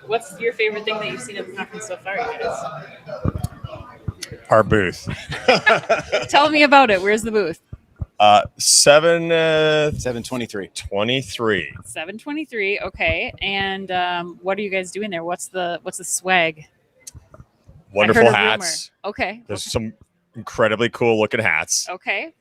What's your favorite thing that you've seen at the conference so far, you guys? Our booth. Tell me about it. Where's the booth? 723. 23. 723. Okay. And what are you guys doing there? What's the swag? Wonderful I heard a hats. rumor. Okay. There's some incredibly cool looking hats. Okay.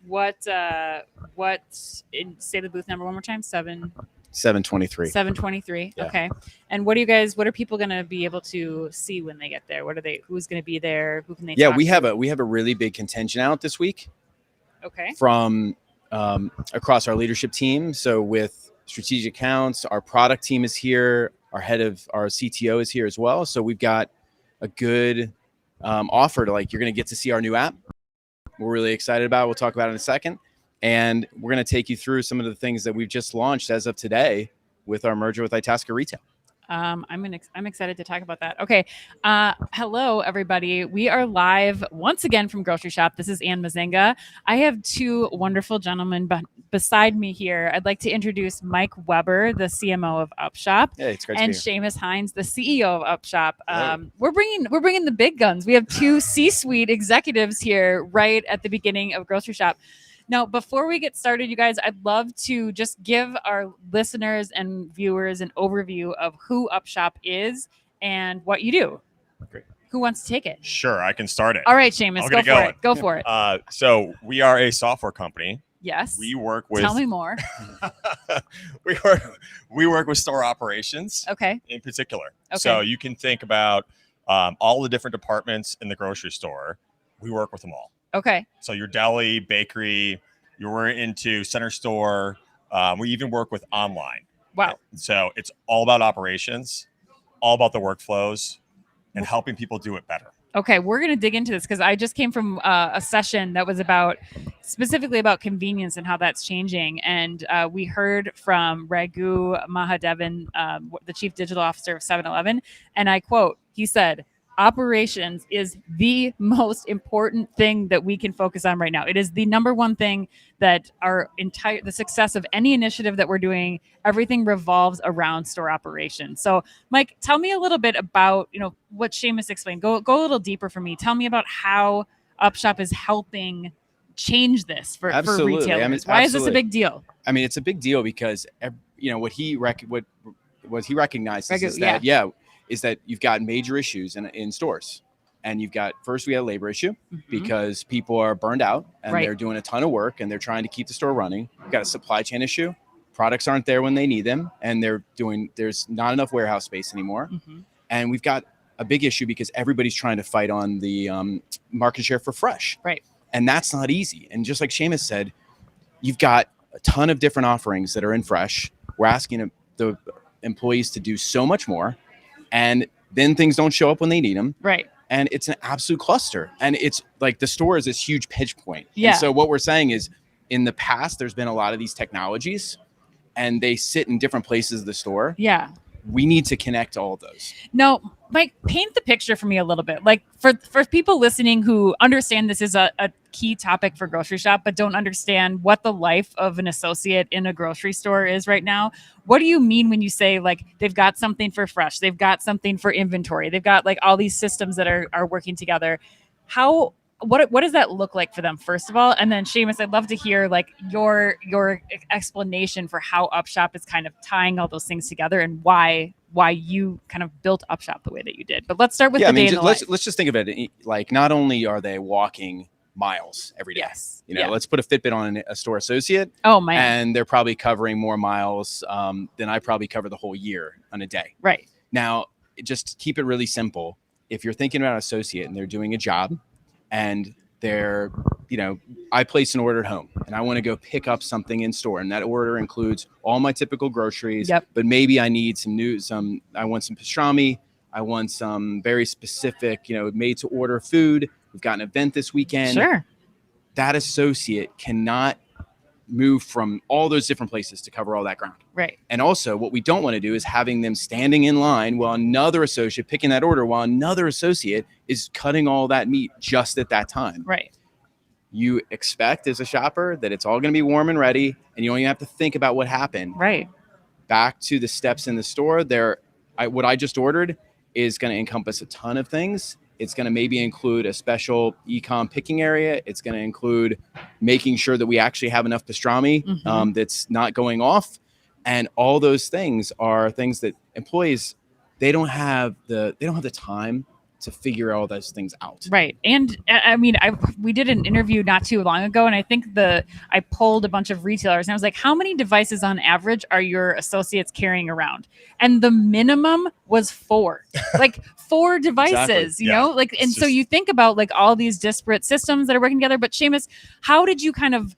Say the booth number one more time. 723. 723. Yeah. Okay. And what are people going to be able to see when they get there? Who's going to be there? Who can they talk we to? have a really big contingent out this week. Okay. From across our leadership team. So with strategic accounts, our product team is here. Our CTO is here as well. So we've got a good offer to you're going to get to see our new app. We're really excited about it. We'll talk about it in a second. And we're going to take you through some of the things that we've just launched as of today with our merger with Itasca Retail. I'm excited to talk about that. Okay. Hello, everybody. We are live once again from Groceryshop. This is Ann Mazinga. I have two wonderful gentlemen beside me here. I'd like to introduce Mike Weber, the CMO of Upshop, it's great and to be here. Shamus Hines, the CEO of Upshop. We're bringing the big guns. We have two C-suite executives here right at the beginning of Groceryshop. Now, before we get started, you guys, I'd love to just give our listeners and viewers an overview of who Upshop is and what you do. Great. Who wants to take it? Sure, I can start it. All right, Shamus, go for it. Go for it. So we are a software company. Yes. We work with. Tell me more. we work with store operations. Okay. In particular. Okay. So you can think about all the different departments in the grocery store. We work with them all. Okay. So your deli, bakery, you're into center store. We even work with online. Wow. So it's all about operations, all about the workflows, and helping people do it better. Okay, we're going to dig into this because I just came from a session that was specifically about convenience and how that's changing. And we heard from Raghu Mahadevan, the Chief Digital Officer of 7-Eleven, and I quote, he said, operations is the most important thing that we can focus on right now. It is the number one thing that the success of any initiative that we're doing, everything revolves around store operations. So Mike, tell me a little bit about, what Shamus explained. Go a little deeper for me. Tell me about how Upshop is helping change this for retailers. Why is this a big deal? I mean, it's a big deal because, what he recognizes is that you've got major issues in stores. And we got a labor issue because people are burned out and they're doing a ton of work and they're trying to keep the store running. We've got a supply chain issue. Products aren't there when they need them. And there's not enough warehouse space anymore. And we've got a big issue because everybody's trying to fight on the market share for fresh. Right. And that's not easy. And just like Shamus said, you've got a ton of different offerings that are in fresh. We're asking the employees to do so much more. And then things don't show up when they need them. Right. And it's an absolute cluster. And it's like the store is this huge pinch point. Yeah. And so what we're saying is in the past, there's been a lot of these technologies and they sit in different places of the store. Yeah. We need to connect all of those. No, Mike, paint the picture for me a little bit. Like for people listening who understand this is a key topic for Groceryshop, but don't understand what the life of an associate in a grocery store is right now. What do you mean when you say they've got something for fresh, they've got something for inventory, they've got all these systems that are working together? What does that look like for them, first of all? And then Shamus, I'd love to hear your explanation for how Upshop is kind of tying all those things together and why you kind of built Upshop the way that you did. But let's start with let's just think of it like not only are they walking miles every day. Yes. Let's put a Fitbit on a store associate. Oh man. And they're probably covering more miles than I probably cover the whole year on a day. Right. Now, just keep it really simple. If you're thinking about an associate and they're doing a job and they're, I place an order at home and I want to go pick up something in store. And that order includes all my typical groceries, but maybe I need I want some pastrami. I want some very specific, made to order food. We've got an event this weekend. Sure. That associate cannot move from all those different places to cover all that ground. Right. And also what we don't want to do is having them standing in line while another associate picking that order while another associate is cutting all that meat just at that time. Right. You expect as a shopper that it's all going to be warm and ready and you don't even have to think about what happened. Right. Back to the steps in the store, they're what I just ordered is going to encompass a ton of things. It's going to maybe include a special e-com picking area. It's going to include making sure that we actually have enough pastrami that's not going off. And all those things are things that employees, they don't have the time to figure all those things out. Right. And I mean, we did an interview not too long ago, and I think I polled a bunch of retailers, and I was like, how many devices on average are your associates carrying around? And the minimum was 4, like 4 devices, Exactly. you know, like, and so you think about like all these disparate systems that are working together. But Shamus, how did you kind of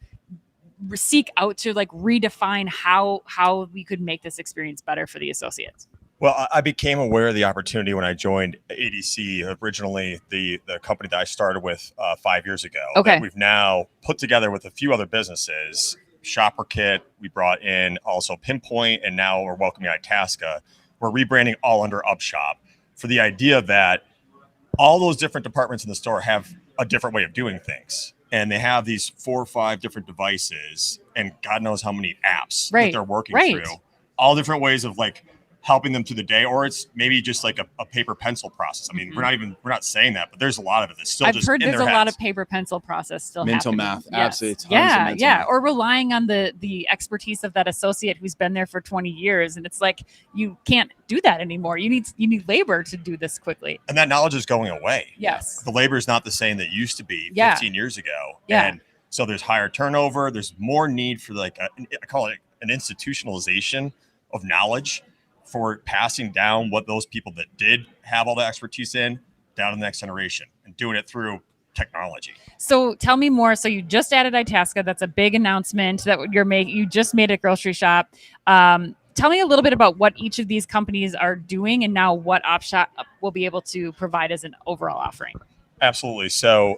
seek out to like redefine how we could make this experience better for the associates? Well, I became aware of the opportunity when I joined ADC, originally the company that I started with 5 years ago. Okay. That we've now put together with a few other businesses, Shopper Kit, we brought in also Pinpoint, and now we're welcoming Itasca. We're rebranding all under Upshop for the idea that all those different departments in the store have a different way of doing things. And they have these 4 or 5 different devices and God knows how many apps that they're working through. All different ways of like helping them through the day, or it's maybe just like a paper pencil process. I mean, we're not saying that, but there's a lot of it that's still just in their heads. I've heard there's a lot of paper pencil process still mental happening. Math, absolutely. Yeah, or relying on the expertise of that associate who's been there for 20 years, and it's like you can't do that anymore. You need labor to do this quickly, and that knowledge is going away. Yes, the labor is not the same that it used to be 15 years ago. And so there's higher turnover. There's more need for like I call it an institutionalization of knowledge, for passing down what those people that did have all the expertise in down to the next generation and doing it through technology. So tell me more. So you just added Itasca. That's a big announcement that you just made at Groceryshop. Tell me a little bit about what each of these companies are doing and now what Upshop will be able to provide as an overall offering. Absolutely. So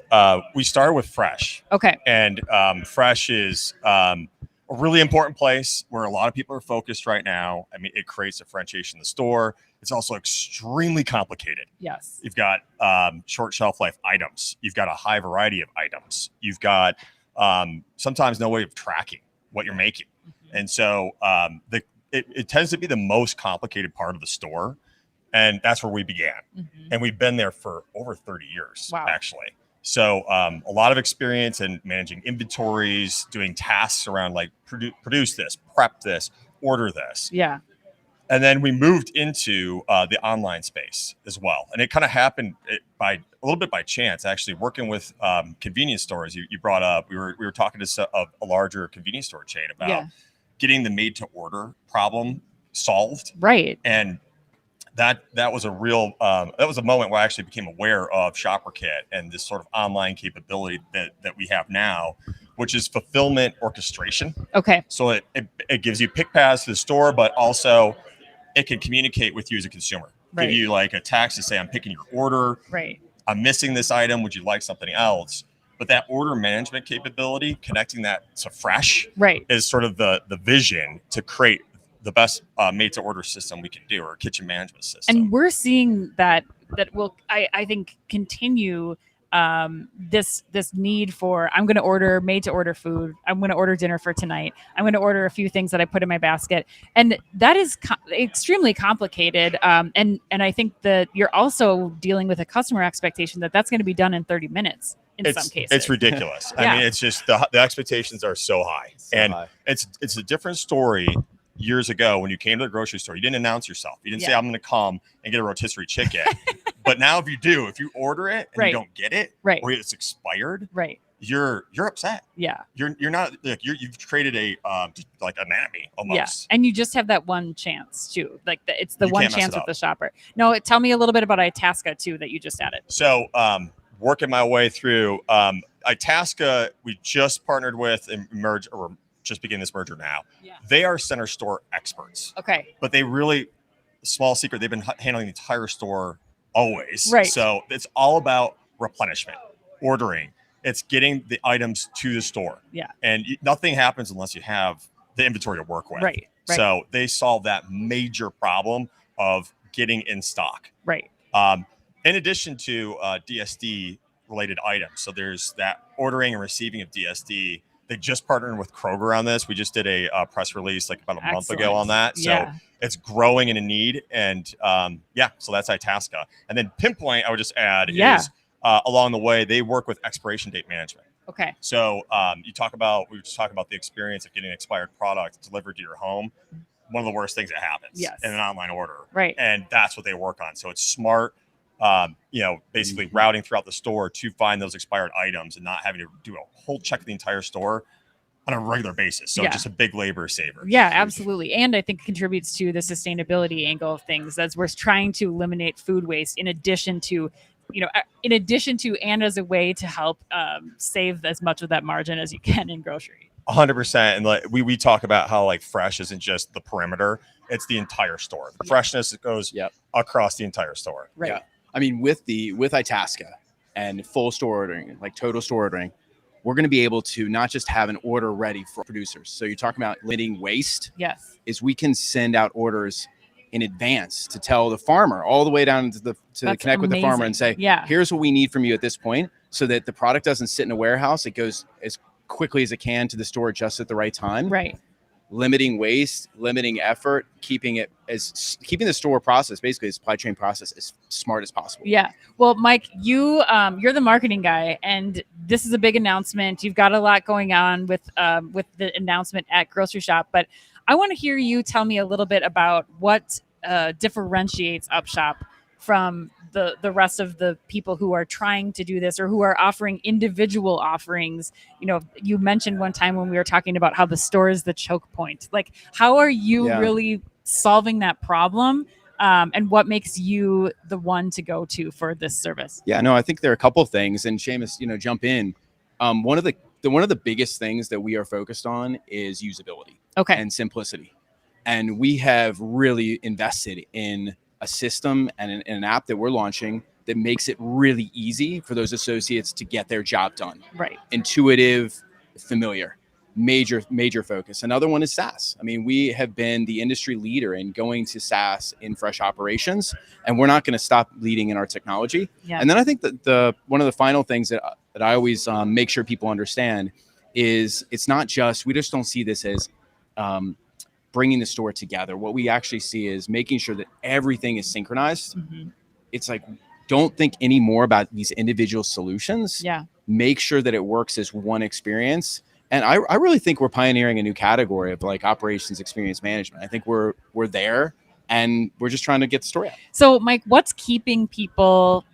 we started with Fresh. Okay. And Fresh is a really important place where a lot of people are focused right now. I mean, it creates differentiation in the store. It's also extremely complicated. Yes. You've got short shelf life items. You've got a high variety of items. You've got sometimes no way of tracking what you're making. And so it tends to be the most complicated part of the store. And that's where we began. And we've been there for over 30 years, actually. So a lot of experience in managing inventories, doing tasks around like produce this, prep this, order this. Yeah. And then we moved into the online space as well. And it kind of happened by a little bit by chance, actually working with convenience stores. You brought up, we were talking to a larger convenience store chain about getting the made to order problem solved. Right. And that was a real that was a moment where I actually became aware of Shopper Kit and this sort of online capability that we have now, which is fulfillment orchestration. Okay. So it gives you pick paths to the store, but also it can communicate with you as a consumer. Give you like a text to say, I'm picking your order. Right. I'm missing this item. Would you like something else? But that order management capability, connecting that to Fresh, is sort of the vision to create the best made to order system we can do, or kitchen management system. And we're seeing that will, I think, continue this need for, I'm going to order made to order food. I'm going to order dinner for tonight. I'm going to order a few things that I put in my basket. And that is extremely complicated. And I think that you're also dealing with a customer expectation that's going to be done in 30 minutes. In some cases. It's ridiculous. I mean, it's just the expectations are so high. It's a different story. Years ago, when you came to the grocery store, you didn't announce yourself. You didn't say, I'm going to come and get a rotisserie chicken. But now if you order it and you don't get it, or it's expired, you're upset. Yeah. You're not like you've created a like an enemy almost. Yeah. And you just have that one chance too. Like it's the one chance with the shopper. No, tell me a little bit about Itasca too that you just added. So working my way through Itasca, we just partnered with and merged, or just beginning this merger now. They are center store experts. Okay. But they really, small secret, they've been handling the entire store always. So it's all about replenishment, ordering. It's getting the items to the store. Yeah. And nothing happens unless you have the inventory to work with. Right. So they solve that major problem of getting in stock. Right. In addition to DSD related items. So there's that ordering and receiving of DSD. They just partnered with Kroger on this. We just did a press release like about a month ago on that. So it's growing in a need. And so that's Itasca. And then Pinpoint, I would just add is along the way, they work with expiration date management. Okay. So we were just talking about the experience of getting an expired product delivered to your home. One of the worst things that happens in an online order. Right. And that's what they work on. So it's smart, basically routing throughout the store to find those expired items and not having to do a whole check of the entire store on a regular basis. So just a big labor saver. Yeah, absolutely. And I think contributes to the sustainability angle of things as we're trying to eliminate food waste in addition to and as a way to help save as much of that margin as you can in grocery. 100%. And like we talk about how like fresh isn't just the perimeter, it's the entire store. The freshness goes across the entire store. Right. Yeah. I mean, with Itasca and full store ordering, like total store ordering, we're going to be able to not just have an order ready for producers. So you're talking about limiting waste. Yes. Is we can send out orders in advance to tell the farmer all the way down to connect with the farmer and say, here's what we need from you at this point, so that the product doesn't sit in a warehouse. It goes as quickly as it can to the store just at the right time. Right. Limiting waste, limiting effort, keeping the store process, basically the supply chain process, as smart as possible. Yeah. Well, Mike, you're the marketing guy, and this is a big announcement. You've got a lot going on with the announcement at Groceryshop, but I want to hear you tell me a little bit about what differentiates Upshop from the rest of the people who are trying to do this or who are offering individual offerings. You mentioned one time when we were talking about how the store is the choke point. Like, how are you really solving that problem? And what makes you the one to go to for this service? Yeah, no, I think there are a couple of things, and Shamus, jump in. One of the biggest things that we are focused on is usability and simplicity. And we have really invested in a system and an app that we're launching that makes it really easy for those associates to get their job done. Right. Intuitive, familiar, major focus. Another one is SaaS. I mean, we have been the industry leader in going to SaaS in fresh operations, and we're not going to stop leading in our technology. Yeah. And then I think that one of the final things that I always make sure people understand is it's not just, we just don't see this as bringing the store together. What we actually see is making sure that everything is synchronized. Mm-hmm. It's like, don't think any more about these individual solutions. Yeah. Make sure that it works as one experience. And I really think we're pioneering a new category of like operations experience management. I think we're there, and we're just trying to get the story out. So, Mike, what's keeping people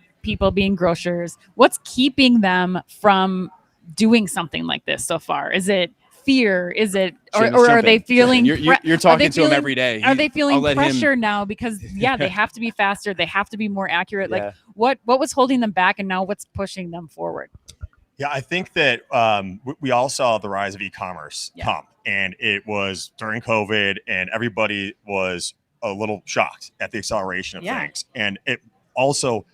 being grocers, what's keeping them from doing something like this so far? Is it fear? Is it, or are they feeling? You're talking to him every day. Are they feeling pressure now because they have to be faster, they have to be more accurate? Like, what was holding them back, and now what's pushing them forward? Yeah, I think that we all saw the rise of e-commerce come, and it was during COVID, and everybody was a little shocked at the acceleration of things, and it also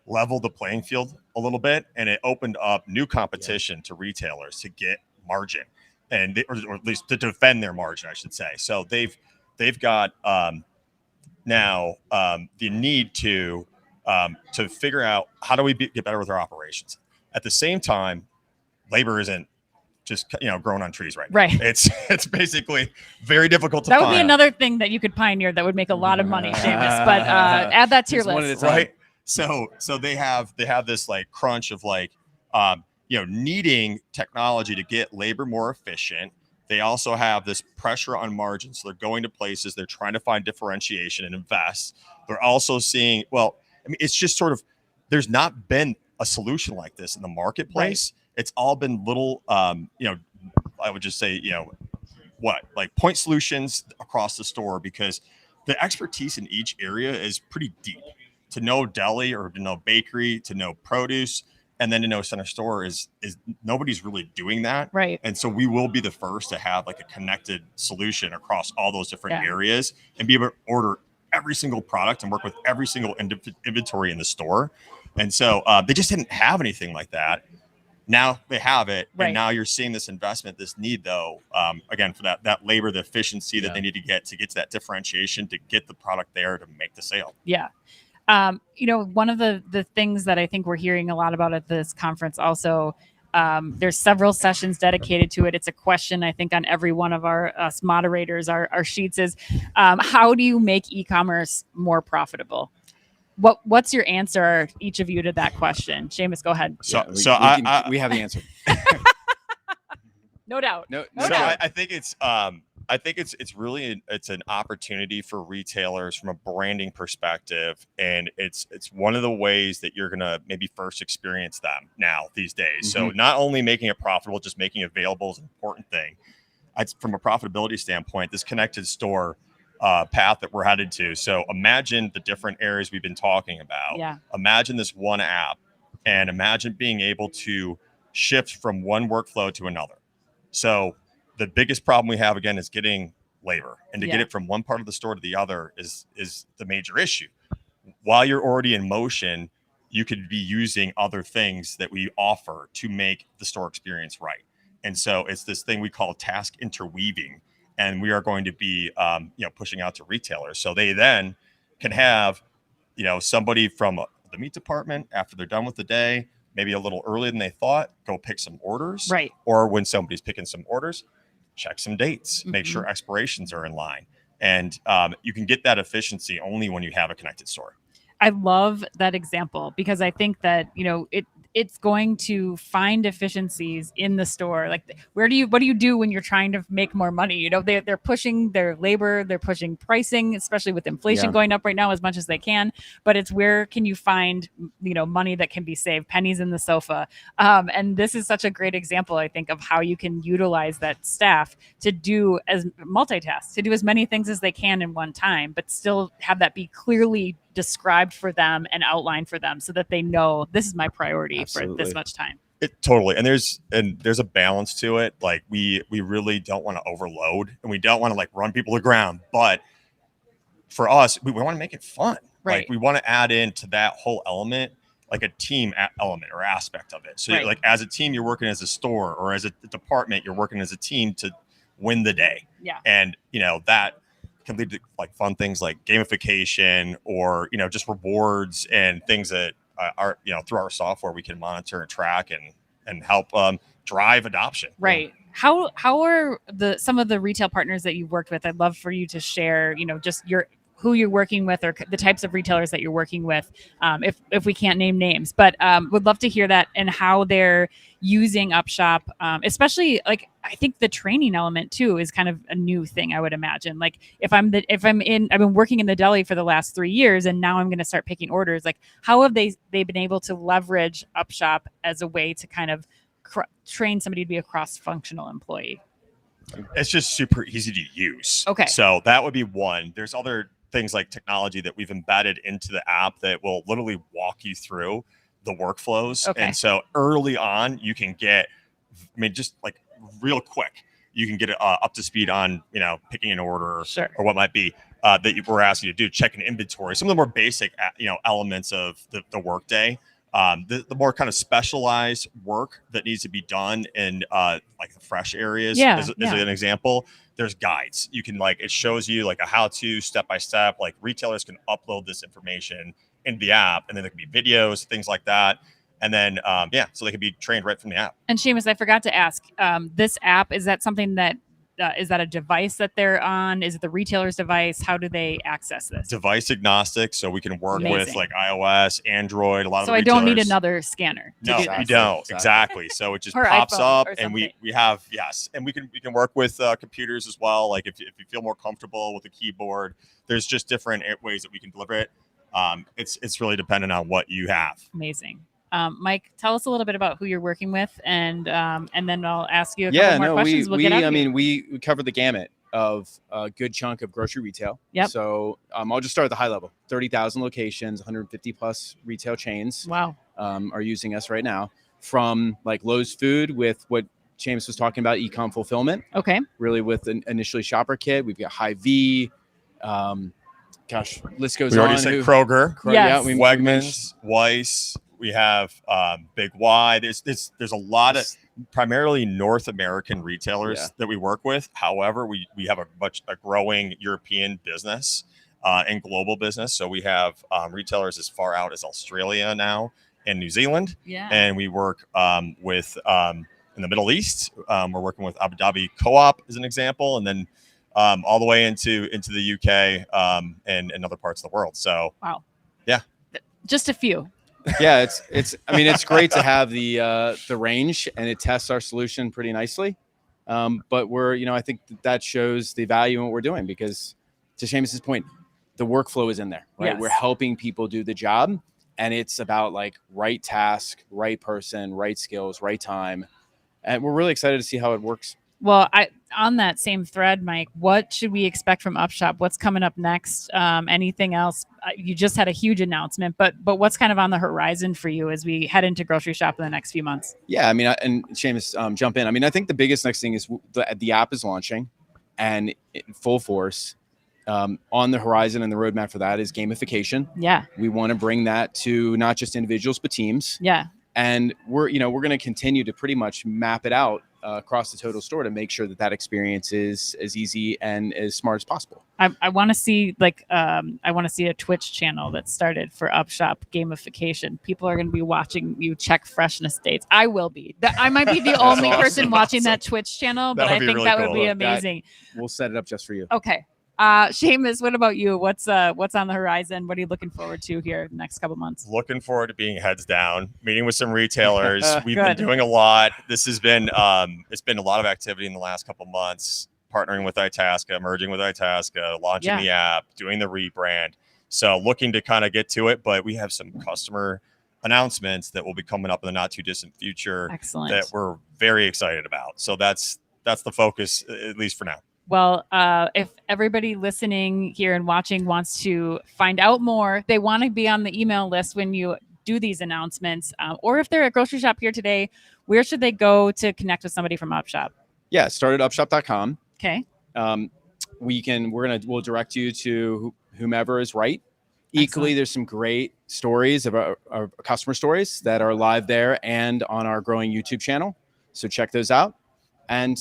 leveled the playing field a little bit, and it opened up new competition to retailers to get margin. And or at least to defend their margin, I should say. So they've got now the need to figure out how do we get better with our operations. At the same time, labor isn't just growing on trees right now. Right. It's basically very difficult to find. That would be another thing that you could pioneer that would make a lot of money, Shamus. But add that to your list. Right. So they have this like crunch of like needing technology to get labor more efficient. They also have this pressure on margins. So they're going to places, they're trying to find differentiation and invest. They're also seeing, it's just sort of, there's not been a solution like this in the marketplace. Right. It's all been little, I would just say, like point solutions across the store, because the expertise in each area is pretty deep. To know deli or to know bakery, to know produce, and then to know center store is nobody's really doing that. Right. And so we will be the first to have like a connected solution across all those different areas and be able to order every single product and work with every single inventory in the store. And so they just didn't have anything like that. Now they have it. Right. And now you're seeing this investment, this need though, again, for that labor, the efficiency that they need to get to that differentiation, to get the product there to make the sale. Yeah. One of the things that I think we're hearing a lot about at this conference also There's several sessions dedicated to it. It's a question, I think, on every one of us moderators, our sheets is, how do you make e-commerce more profitable? What's your answer, each of you, to that question? Shamus, go ahead. So, we have the answer. No doubt. No So doubt. I think it's really it's an opportunity for retailers from a branding perspective, and it's one of the ways that you're gonna maybe first experience them now these days. So not only making it profitable, just making it available is an important thing. From a profitability standpoint, this connected store path that we're headed to. So imagine the different areas we've been talking about. Yeah. Imagine this one app, and imagine being able to shift from one workflow to another. So the biggest problem we have, again, is getting labor, and to get it from one part of the store to the other is the major issue. While you're already in motion, you could be using other things that we offer to make the store experience right. And so it's this thing we call task interweaving, and we are going to be pushing out to retailers, so they then can have somebody from the meat department, after they're done with the day, maybe a little earlier than they thought, go pick some orders. Right. Or when somebody's picking some orders, check some dates, make sure expirations are in line. And you can get that efficiency only when you have a connected store. I love that example, because I think that, it's going to find efficiencies in the store. Like, what do you do when you're trying to make more money? They're pushing their labor, they're pushing pricing, especially with inflation going up right now, as much as they can. But it's where can you find, money that can be saved, pennies in the sofa. And this is such a great example, I think, of how you can utilize that staff to do as multitask, to do as many things as they can in one time, but still have that be clearly described for them and outlined for them, so that they know this is my priority for this much time. Totally. And there's a balance to it. Like we really don't want to overload, and we don't want to like run people to ground, but for us, we want to make it fun. Right. Like we want to add into that whole element, like a team element or aspect of it. So like as a team, you're working as a store, or as a department, you're working as a team to win the day. Yeah. And that can lead to like fun things like gamification, or just rewards and things that are through our software we can monitor and track and help drive adoption. Right. How are some of the retail partners that you've worked with? I'd love for you to share, just who you're working with, or the types of retailers that you're working with, if we can't name names, but would love to hear that, and how they're using Upshop, especially like, I think the training element too is kind of a new thing, I would imagine. Like I've been working in the deli for the last 3 years, and now I'm going to start picking orders. Like, how have they been able to leverage Upshop as a way to kind of train somebody to be a cross-functional employee? It's just super easy to use. Okay. So that would be one. There's other things like technology that we've embedded into the app that will literally walk you through the workflows. Okay. And so early on, you can get, just like real quick, you can get up to speed on, picking an order or what might be that we're asking you to do, check an inventory, some of the more basic, elements of the workday. The more kind of specialized work that needs to be done in like the fresh areas, as an example, there's guides. You can it shows you like a how-to step-by-step, like retailers can upload this information into the app, and then there can be videos, things like that. And then, so they can be trained right from the app. And Shamus, I forgot to ask, this app, is that something that, is that a device that they're on? Is it the retailer's device? How do they access this? Device agnostic, so we can work with like iOS, Android, a lot of the retailers. So I don't need another another scanner. No, you don't. Exactly. So it just pops up, and we have, and we can work with computers as well. Like if you feel more comfortable with a keyboard, there's just different ways that we can deliver it. It's really dependent on what you have. Amazing. Mike, tell us a little bit about who you're working with, and then I'll ask you a couple more questions. We cover the gamut of a good chunk of grocery retail. Yep. So I'll just start at the high level. 30,000 locations, 150 plus retail chains. Wow. Are using us right now, from like Lowe's Food with what Shamus was talking about, e-com fulfillment. Okay. Really with initially Shopper Kit. We've got Hy-Vee. List goes on. We already said Kroger. Yes. Wegmans, Weiss. We have Big Y. There's a lot of primarily North American retailers that we work with. However, we have a growing European business and global business. So we have retailers as far out as Australia now, in New Zealand, and we work with in the Middle East. We're working with Abu Dhabi Co-op as an example, and then all the way into the UK and other parts of the world. So wow, yeah, just a few. Yeah, it's great to have the range, and it tests our solution pretty nicely. But I think that shows the value in what we're doing, because to Shamus's point, the workflow is in there, right? Yes. We're helping people do the job, and it's about like right task, right person, right skills, right time. And we're really excited to see how it works. Well, on that same thread, Mike, what should we expect from Upshop? What's coming up next? Anything else? You just had a huge announcement, but what's kind of on the horizon for you as we head into Groceryshop in the next few months? Yeah, I mean, and Shamus, jump in. I mean, I think the biggest next thing is the app is launching, and in full force. On the horizon and the roadmap for that is gamification. Yeah, we want to bring that to not just individuals but teams. Yeah, and we're going to continue to pretty much map it out across the total store to make sure that experience is as easy and as smart as possible. I want to see a Twitch channel that started for Upshop gamification. People are going to be watching you check freshness dates. I will be. I might be the only person watching that Twitch channel, but I think really that would be amazing. We'll set it up just for you. Okay. Shamus, what about you? What's on the horizon? What are you looking forward to here the next couple months? Looking forward to being heads down, meeting with some retailers. We've been doing a lot. This has been it's been a lot of activity in the last couple months, partnering with Itasca, merging with Itasca, launching the app, doing the rebrand. So looking to kind of get to it, but we have some customer announcements that will be coming up in the not too distant future. Excellent. That we're very excited about. So that's the focus, at least for now. Well, if everybody listening here and watching wants to find out more, they want to be on the email list when you do these announcements, or if they're at Groceryshop here today, where should they go to connect with somebody from Upshop? Yeah, start at upshop.com. Okay. We'll direct you to whomever is right. Equally, there's some great stories of our customer stories that are live there and on our growing YouTube channel. So check those out. And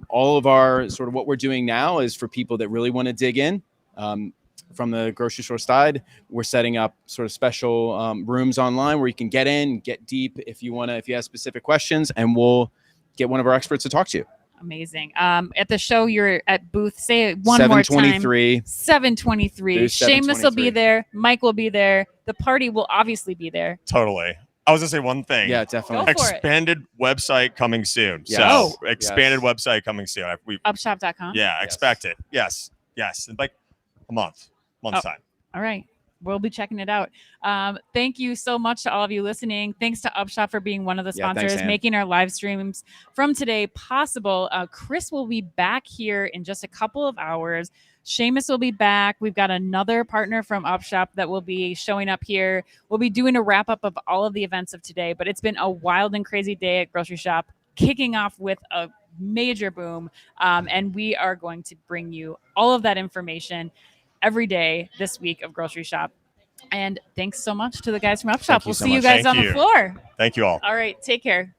all of our sort of what we're doing now is for people that really want to dig in. From the grocery store side, we're setting up sort of special rooms online where you can get in, get deep if you have specific questions, and we'll get one of our experts to talk to you. Amazing. At the show, you're at booth, say it one more time. 723. Shamus will be there. Mike will be there. The party will obviously be there. Totally. I was going to say one thing. Yeah, definitely. Expanded website coming soon. Yes. So expanded website coming soon. Upshop.com. Yeah, expect it. Yes. In like a month's time. All right. We'll be checking it out. Thank you so much to all of you listening. Thanks to Upshop for being one of the sponsors, making our live streams from today possible. Chris will be back here in just a couple of hours. Shamus will be back. We've got another partner from Upshop that will be showing up here. We'll be doing a wrap up of all of the events of today, but it's been a wild and crazy day at Groceryshop, kicking off with a major boom. And we are going to bring you all of that information every day this week of Groceryshop. And thanks so much to the guys from Upshop. We'll see you guys on the floor. Thank you all. All right. Take care.